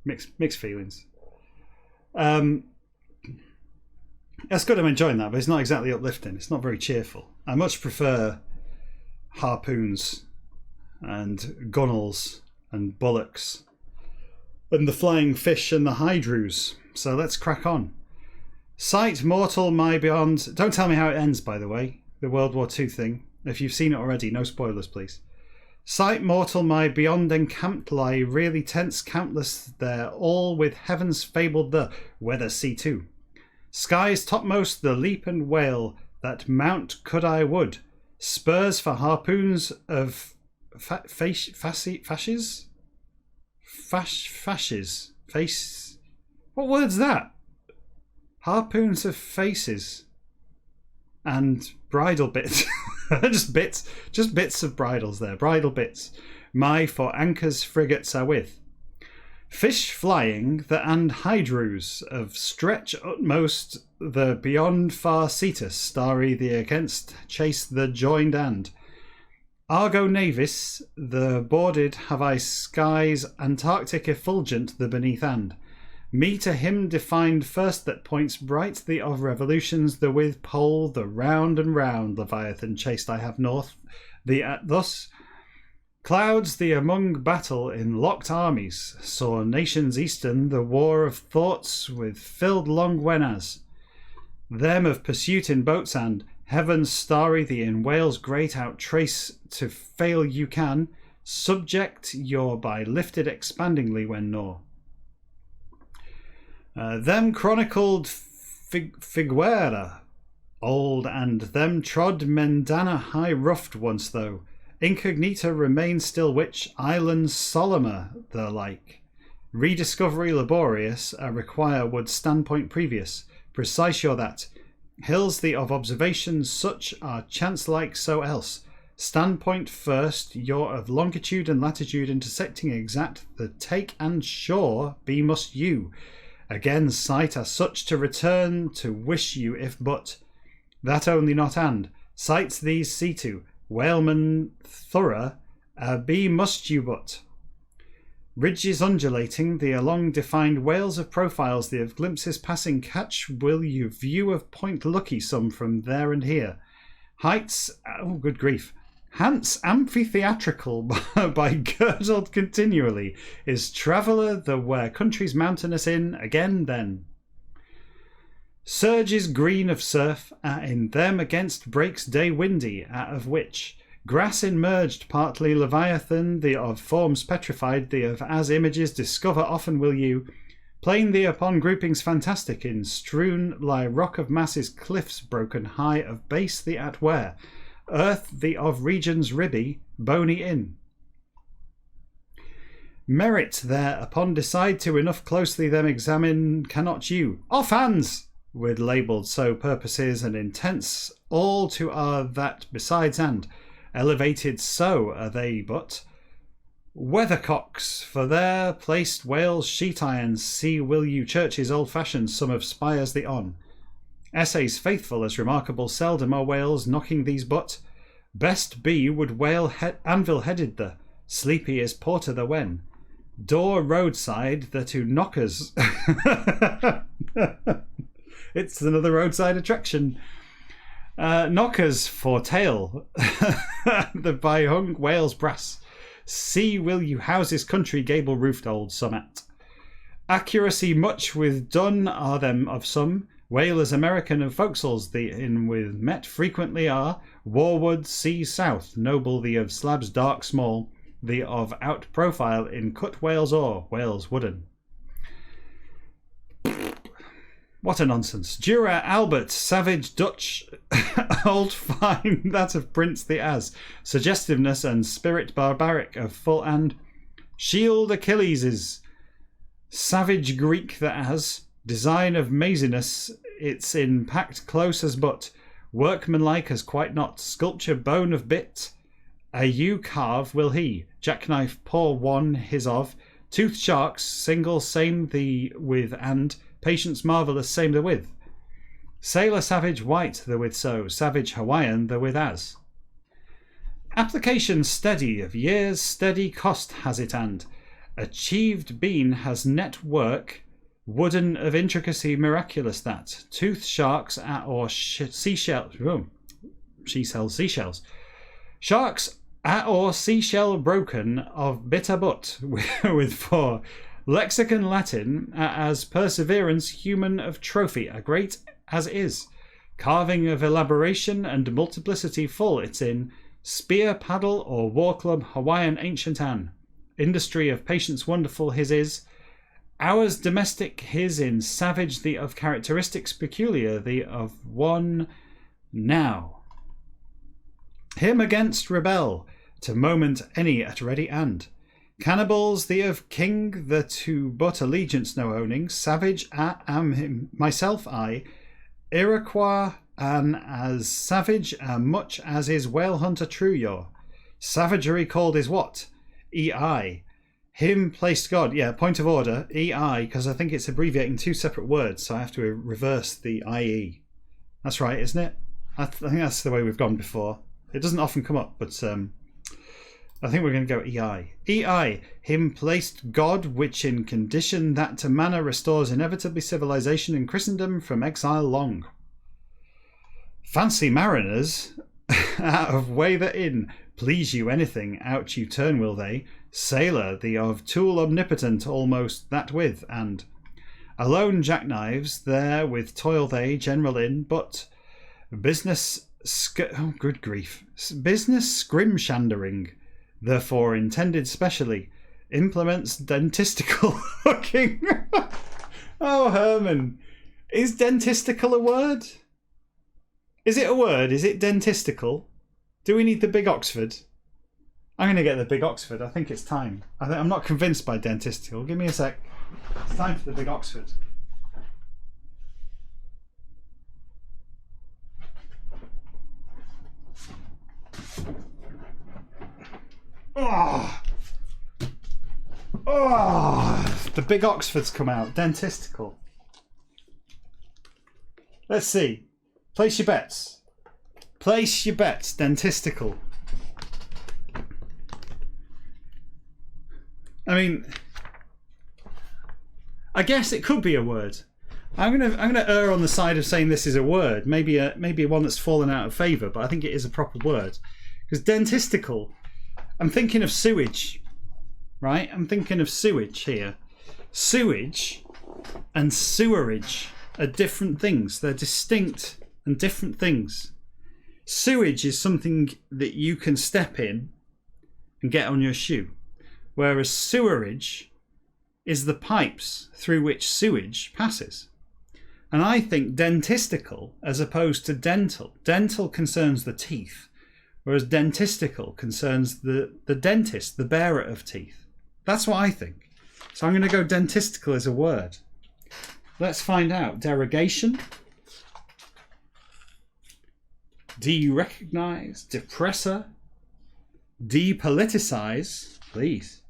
Mixed feelings. That's good. I'm enjoying that, but it's not exactly uplifting. It's not very cheerful. I much prefer harpoons and gunnels and bullocks and the flying fish and the hydroos. So let's crack on. Sight mortal my beyond. Don't tell me how it ends, by the way. The World War II thing. If you've seen it already, no spoilers, please. Sight mortal my beyond encamped lie, really tense countless there, all with heaven's fabled the weather C2. Skies topmost the leap and wail, that mount could I would. Spurs for harpoons of fasces? Face. What word's that? Harpoons of faces. And bridle bits. just bits of bridles there. Bridle bits. My for anchors frigates are with. Fish flying the anhydrus of stretch utmost the beyond far Cetus, starry the against chase the joined and. Argo navis the boarded have I skies Antarctic effulgent the beneath and. Me to him defined first that points bright the of revolutions the with pole the round and round Leviathan chased I have north the thus. Clouds the among battle in locked armies, saw nations eastern the war of thoughts with filled long whenas. Them of pursuit in boats and heavens starry the in Wales great outtrace to fail you can, subject your by lifted expandingly when nor. Them chronicled Figuera old and them trod Mendana high roughed once though. Incognita remains still which islands solemner the like. Rediscovery laborious require would standpoint previous. Precise your that. Hills the of observations such are chance like so else. Standpoint first your of longitude and latitude intersecting exact the take and shore be must you. Again sight are such to return to wish you if but. That only not and. Sights these see to. Whaleman thorough, be must you but. Ridges undulating, the along defined whales of profiles, the of glimpses passing catch, will you view of point lucky some from there and here. Heights, oh good grief, Hants amphitheatrical by girdled continually, is traveller the where countries mountainous in, again then. Surges green of surf, in them against breaks day windy, out of which grass immerged, partly leviathan, the of forms petrified, the of as images discover often will you, plain thee upon groupings fantastic, in strewn lie rock of masses, cliffs broken high of base the at where, earth the of regions ribby, bony in. Merit there upon decide to enough closely them examine cannot you. Off hands! With labelled so purposes and intents, all to are that besides and elevated so are they but weathercocks, for there placed Wales sheet irons, see will you churches old fashioned, some of spires the on. Essays faithful as remarkable seldom are Wales knocking these but best be would whale anvil headed the sleepy is porter the when door roadside the two knockers. It's another roadside attraction. Knockers for tail. The by hung Wales brass. See will you houses country gable roofed old summat. Accuracy much with done are them of some. Whalers American of forecastles the in with met frequently are. Warward sea south. Noble the of slabs dark small. The of out profile in cut Wales or Wales wooden. What a nonsense. Dura, Albert, savage, Dutch, old fine, that of Prince the as, suggestiveness and spirit barbaric of full and shield Achilles is savage Greek the as, design of maziness, its in packed close as but, workmanlike as quite not, sculpture bone of bit, a yew carve will he, jackknife poor one his of, tooth sharks, single same the with and, patience marvellous same the with. Sailor savage white the with so, savage Hawaiian the with as. Application steady of years steady cost has it and achieved been has net work wooden of intricacy miraculous that tooth sharks at or seashells she sells seashells sharks at or seashell broken of bitter butt with four. Lexicon Latin as perseverance human of trophy, a great as is. Carving of elaboration and multiplicity full it's in. Spear, paddle, or war club, Hawaiian ancient an. Industry of patience wonderful his is. Ours domestic his in savage the of characteristics peculiar the of one now. Him against rebel, to moment any at ready and. Cannibals the of king the to but allegiance no owning, savage am him myself I, Iroquois an as savage much as is whale hunter true your. Savagery called is what? EI. Him placed God, yeah, point of order, EI, because I think it's abbreviating two separate words, so I have to reverse the IE. That's right, isn't it? I think that's the way we've gone before. It doesn't often come up, but I think we're going to go EI. EI, him placed God, which in condition that to manner restores inevitably civilization in Christendom from exile long. Fancy mariners, out of way the in, please you anything, out you turn will they. Sailor, the of tool omnipotent almost that with, and alone jackknives, there with toil they, general in, but business, oh good grief, business scrimshandering. Therefore intended specially implements dentistical hooking. Oh, Herman, is dentistical a word? Is it a word? Is it dentistical? Do we need the big Oxford? I'm going to get the big Oxford. I think it's time. I'm not convinced by dentistical. Give me a sec. It's time for the big Oxford. Oh, the big Oxford's come out. Dentistical. Let's see. Place your bets. Place your bets. Dentistical. I mean, I guess it could be a word. I'm gonna err on the side of saying this is a word. Maybe one that's fallen out of favour, but I think it is a proper word. Because dentistical, I'm thinking of sewage, right? I'm thinking of sewage here. Sewage and sewerage. are different things. They're distinct and different things. Sewage is something that you can step in and get on your shoe, whereas sewerage is the pipes through which sewage passes. And I think dentistical as opposed to dental. Dental concerns the teeth, whereas dentistical concerns the dentist, the bearer of teeth. That's what I think. So I'm going to go dentistical as a word. Let's find out. Derogation. De-recognize. Depressor. Depoliticize. Please.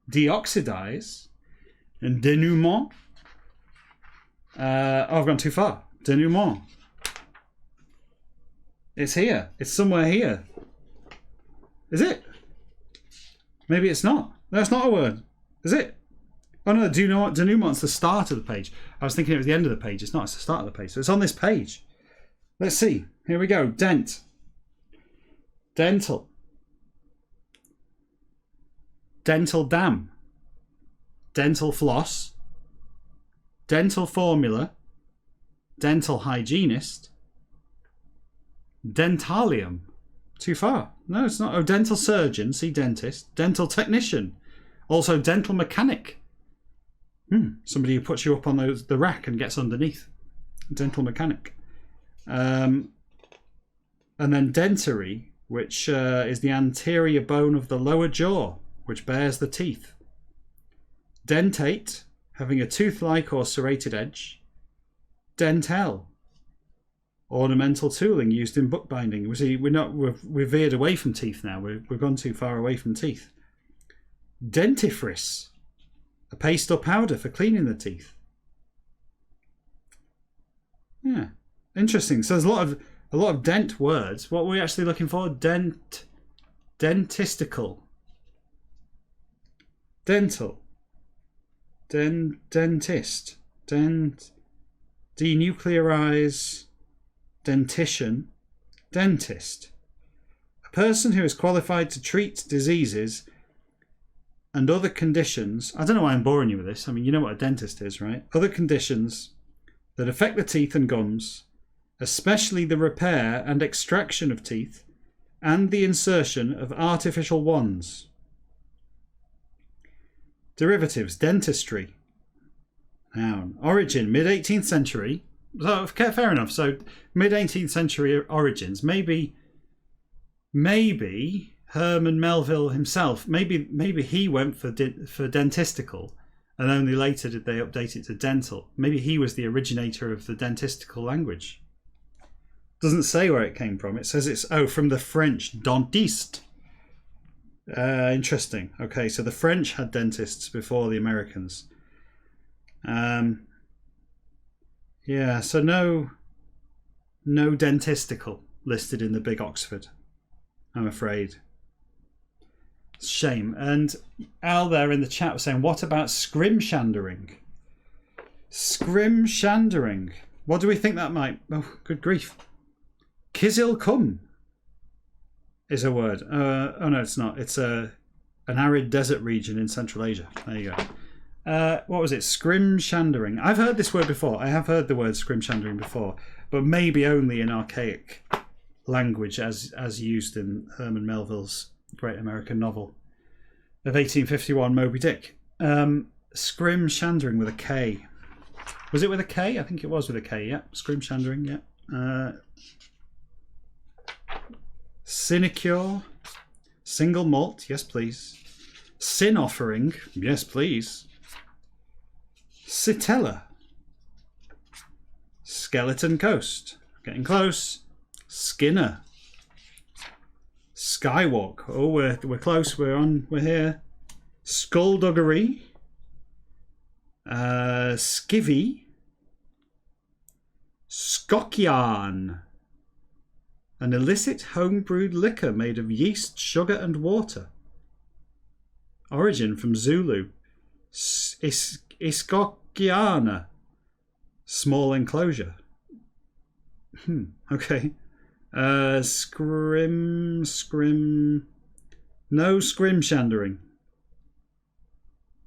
Deoxidize. And denouement. I've gone too far. Denouement. It's here. It's somewhere here. Is it? Maybe it's not. No, it's not a word. Is it? Oh no, denouement's the start of the page. I was thinking it was the end of the page. It's not. It's the start of the page. So it's on this page. Let's see. Here we go. Dent. Dental. Dental dam. Dental floss. Dental formula. Dental hygienist. Dentalium. Too far. No, it's not. Oh, dental surgeon. See dentist. Dental technician. Also dental mechanic. Somebody who puts you up on the rack and gets underneath. Dental mechanic. And then dentary, which is the anterior bone of the lower jaw, which bears the teeth. Dentate, having a tooth-like or serrated edge. Dentel, ornamental tooling used in bookbinding. We're veered away from teeth now. We've gone too far away from teeth. Dentifrice, a paste or powder for cleaning the teeth. Yeah, interesting. So there's a lot of dent words. What were we actually looking for? Dentistical, dental, dentist, denuclearize, dentition, dentist. A person who is qualified to treat diseases and other conditions. I don't know why I'm boring you with this. I mean, you know what a dentist is, right? Other conditions that affect the teeth and gums, especially the repair and extraction of teeth and the insertion of artificial ones. Derivatives. Dentistry. Noun. Origin. Mid-18th century. So, fair enough. So mid-18th century origins. Maybe Herman Melville himself, maybe he went for dentistical, and only later did they update it to dental. Maybe he was the originator of the dentistical language. Doesn't say where it came from. It says it's from the French dentiste. Interesting. Okay, so the French had dentists before the Americans. Yeah, so no dentistical listed in the Big Oxford, I'm afraid. Shame. And Al there in the chat was saying, what about scrimshandering? Scrimshandering. What do we think that might... Oh, good grief. Kizil Kum is a word. Oh, no, it's not. It's an arid desert region in Central Asia. There you go. What was it? Scrimshandering. I've heard this word before. I have heard the word scrimshandering before, but maybe only in archaic language as used in Herman Melville's great American novel of 1851, Moby Dick. Scrimshandering with a K. Was it with a K? I think it was with a K, yeah. Scrimshandering, yeah. Sinecure. Single malt, yes please. Sin offering, yes please. Citella. Skeleton Coast. Getting close. Skinner. Skywalk. Oh, we're close. We're here. Skullduggery. Skivvy. Skokyan. An illicit home-brewed liquor made of yeast, sugar and water. Origin from Zulu. Iskokiana. Small enclosure. Okay. Scrim. No scrimshandering.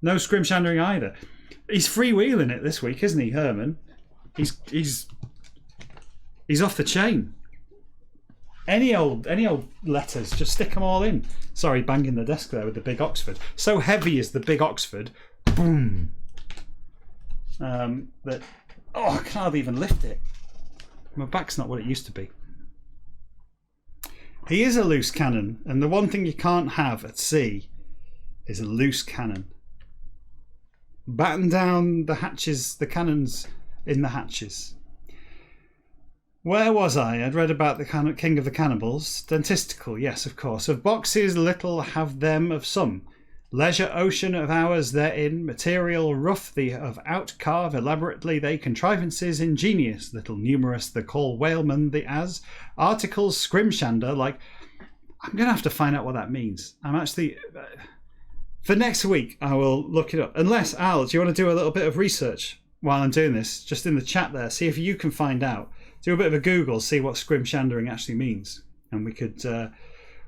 No scrimshandering either. He's freewheeling it this week, isn't he, Herman? He's off the chain. Any old letters, just stick them all in. Sorry, banging the desk there with the big Oxford. So heavy is the big Oxford. Boom. That I can't hardly even lift it. My back's not what it used to be. He is a loose cannon, and the one thing you can't have at sea is a loose cannon. Batten down the hatches, the cannons in the hatches. Where was I? I'd read about the king of the cannibals. Dentistical, yes, of course. Of boxes little have them of some. Leisure ocean of ours therein. Material rough the of outcarve elaborately they contrivances ingenious. Little numerous the call whaleman the as. Articles scrimshander like... I'm going to have to find out what that means. I'm actually... For next week, I will look it up. Unless, Al, do you want to do a little bit of research while I'm doing this? Just in the chat there. See if you can find out. Do a bit of a Google, see what scrimshandering actually means. And we could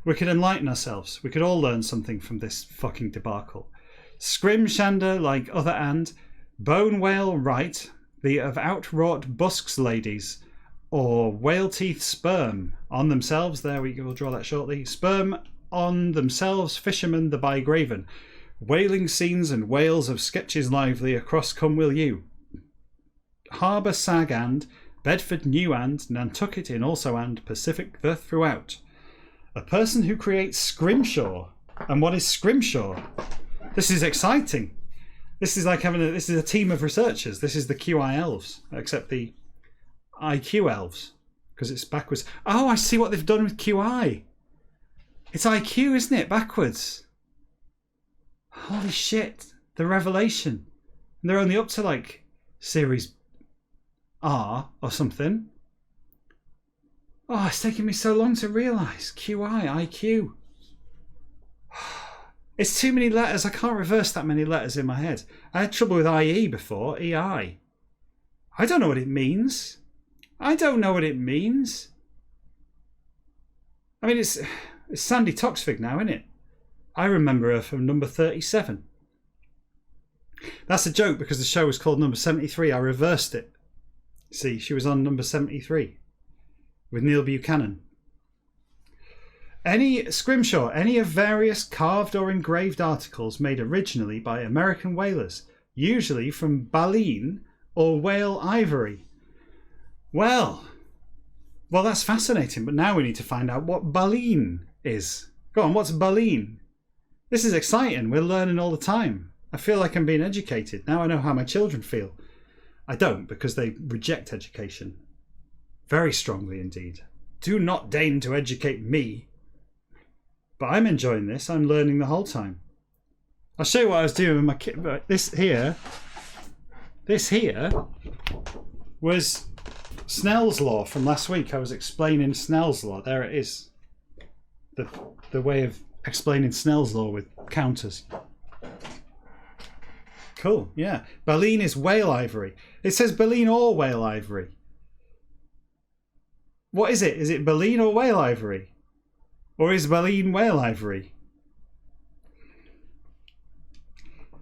enlighten ourselves. We could all learn something from this fucking debacle. Scrimshander like other and. Bone whale right. The of outwrought busks ladies. Or whale teeth sperm. On themselves, there we will draw that shortly. Sperm on themselves, fishermen the by graven. Whaling scenes and whales of sketches lively across come will you. Harbour sag and... Bedford new and Nantucket in also and Pacific the throughout. A person who creates scrimshaw. And what is scrimshaw? This is exciting. This is like this is a team of researchers. This is the QI elves, except the IQ elves, because it's backwards. Oh, I see what they've done with QI. It's IQ, isn't it? Backwards. Holy shit. The revelation. And they're only up to like series R or something. Oh, it's taking me so long to realise. QI, IQ. It's too many letters. I can't reverse that many letters in my head. I had trouble with IE before. EI. I don't know what it means. I don't know what it means. I mean, it's Sandy Toxvig now, isn't it? I remember her from number 37. That's a joke because the show was called number 73. I reversed it. See, she was on number 73 with Neil Buchanan. Any scrimshaw, any of various carved or engraved articles made originally by American whalers, usually from baleen or whale ivory. Well, that's fascinating, but now we need to find out what baleen is. Go on, what's baleen? This is exciting. We're learning all the time. I feel like I'm being educated. Now I know how my children feel. I don't, because they reject education. Very strongly indeed. Do not deign to educate me. But I'm enjoying this. I'm learning the whole time. I'll show you what I was doing with my kid. This here was Snell's law from last week. I was explaining Snell's law. There it is. The way of explaining Snell's law with counters. Cool, yeah. Baleen is whale ivory. It says baleen or whale ivory. What is it? Is it baleen or whale ivory? Or is baleen whale ivory?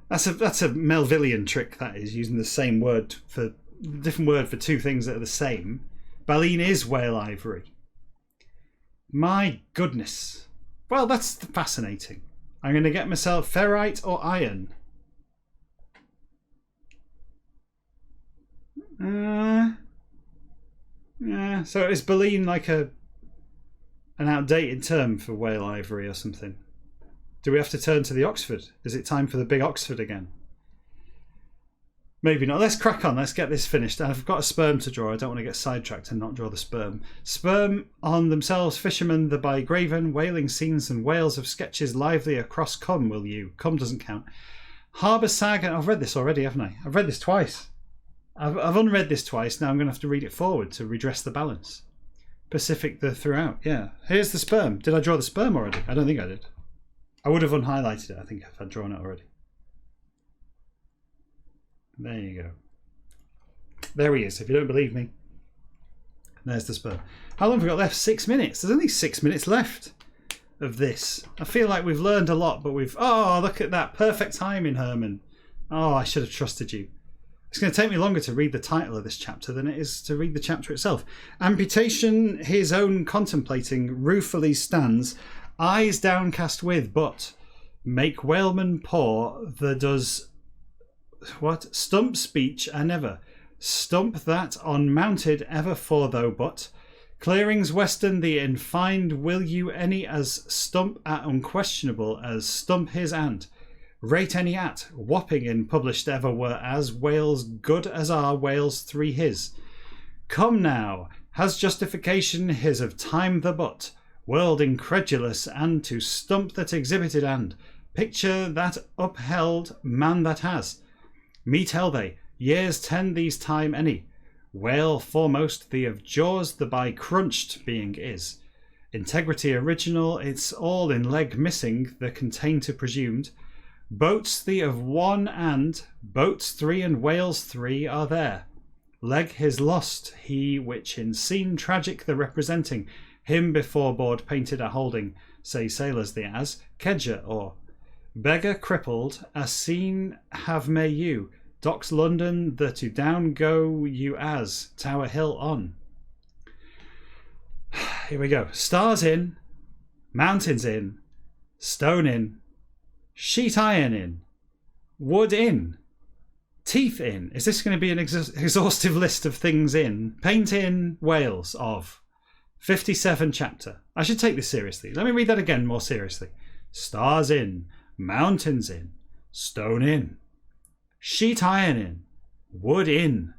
That's a Melvillian trick, that is, using the same word for different word for two things that are the same. Baleen is whale ivory. My goodness. Well, that's fascinating. I'm going to get myself ferrite or iron. Yeah. So is baleen like an outdated term for whale ivory or something? Do we have to turn to the Oxford? Is it time for the big Oxford again? Maybe not. Let's crack on. Let's get this finished. I've got a sperm to draw. I don't want to get sidetracked and not draw the sperm. Sperm on themselves, fishermen the by graven, whaling scenes and whales of sketches lively across come will you. Come doesn't count. Harbour sag. I've read this already, haven't I? I've read this twice. I've unread this twice. Now I'm going to have to read it forward to redress the balance. Pacific the throughout. Yeah. Here's the sperm. Did I draw the sperm already? I don't think I did. I would have unhighlighted it, I think, if I'd drawn it already. There you go. There he is. If you don't believe me, there's the sperm. How long have we got left? 6 minutes. There's only 6 minutes left of this. I feel like we've learned a lot, but we've... Oh, look at that. Perfect timing, Herman. Oh, I should have trusted you. It's going to take me longer to read the title of this chapter than it is to read the chapter itself. Amputation, his own contemplating, ruefully stands, eyes downcast with, but make whaleman poor, the does what? Stump speech a never. Stump that unmounted ever for though, but clearings western the infined will you any as stump at unquestionable as stump his and. Rate any at, whopping in published ever were as Wales good as are Wales 3 his. Come now, has justification his of time the but, world incredulous and to stump that exhibited and, picture that upheld man that has. Me tell they, years 10 these time any, Whale foremost the of jaws the by crunched being is. Integrity original, it's all in leg missing the contain to presumed. Boats the of one and boats 3 and whales 3 are there. Leg his lost, he which in scene tragic the representing, him before board painted a holding, say sailors the as, kedger or. Beggar crippled, a scene have may you, docks London the to down go you as, Tower Hill on. Here we go. Stars in, mountains in, stone in, sheet iron in, wood in, teeth in. Is this going to be an exhaustive list of things in? Paint in Wales of 57 chapter. I should take this seriously. Let me read that again more seriously. Stars in, mountains in, stone in, sheet iron in, wood in,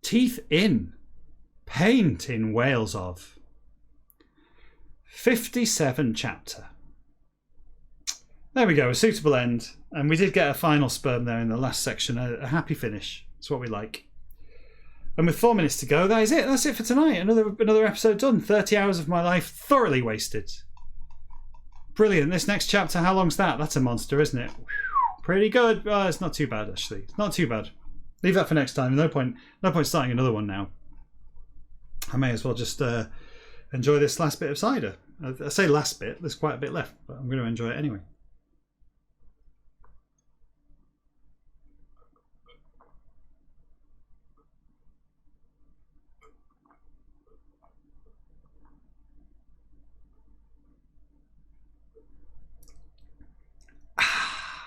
teeth in, paint in Wales of 57 chapter. There we go, a suitable end. And we did get a final sperm there in the last section, a happy finish. It's what we like. And with 4 minutes to go, that is it. That's it for tonight. Another episode done. 30 hours of my life thoroughly wasted. Brilliant. This next chapter, how long's that? That's a monster, isn't it? Pretty good. It's not too bad, actually. It's not too bad. Leave that for next time. No point starting another one now. I may as well just enjoy this last bit of cider. I say last bit. There's quite a bit left, but I'm going to enjoy it anyway.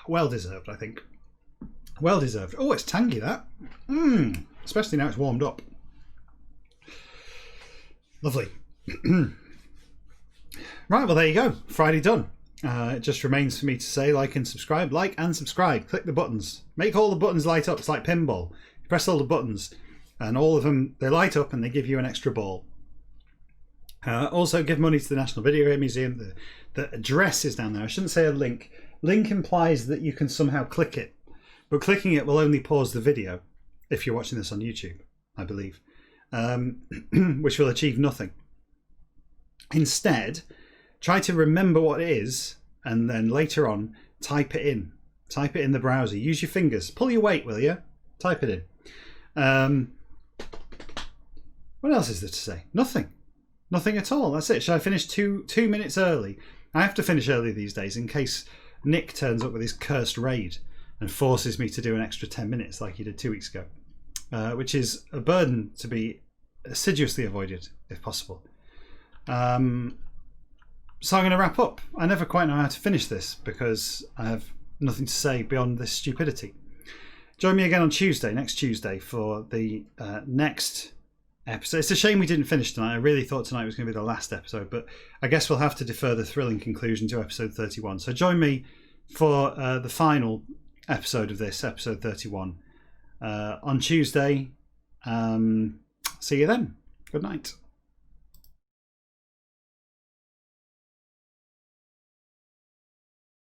Well deserved, I think. Well deserved. Oh, it's tangy, that. Especially now it's warmed up. Lovely. Right, well, there you go. Friday done. It just remains for me to say like and subscribe. Like and subscribe. Click the buttons. Make all the buttons light up. It's like pinball. You press all the buttons and all of them, they light up and they give you an extra ball. Also, give money to the National Video Game Museum. The address is down there. I shouldn't say a link. Link implies that you can somehow click it, but clicking it will only pause the video if you're watching this on YouTube, I believe, which will achieve nothing. Instead, try to remember what it is and then later on type it in. Type it in the browser. Use your fingers. Pull your weight, will you? Type it in. What else is there to say? Nothing. Nothing at all. That's it. Should I finish two minutes early? I have to finish early these days in case Nick turns up with his cursed raid and forces me to do an extra 10 minutes like he did 2 weeks ago, which is a burden to be assiduously avoided if possible. So I'm going to wrap up. I never quite know how to finish this because I have nothing to say beyond this stupidity. Join me again on Tuesday, next Tuesday, for the next episode. It's a shame we didn't finish tonight. I really thought tonight was going to be the last episode, but I guess we'll have to defer the thrilling conclusion to episode 31. So join me for the final episode of this, episode 31, on Tuesday. See you then. Good night.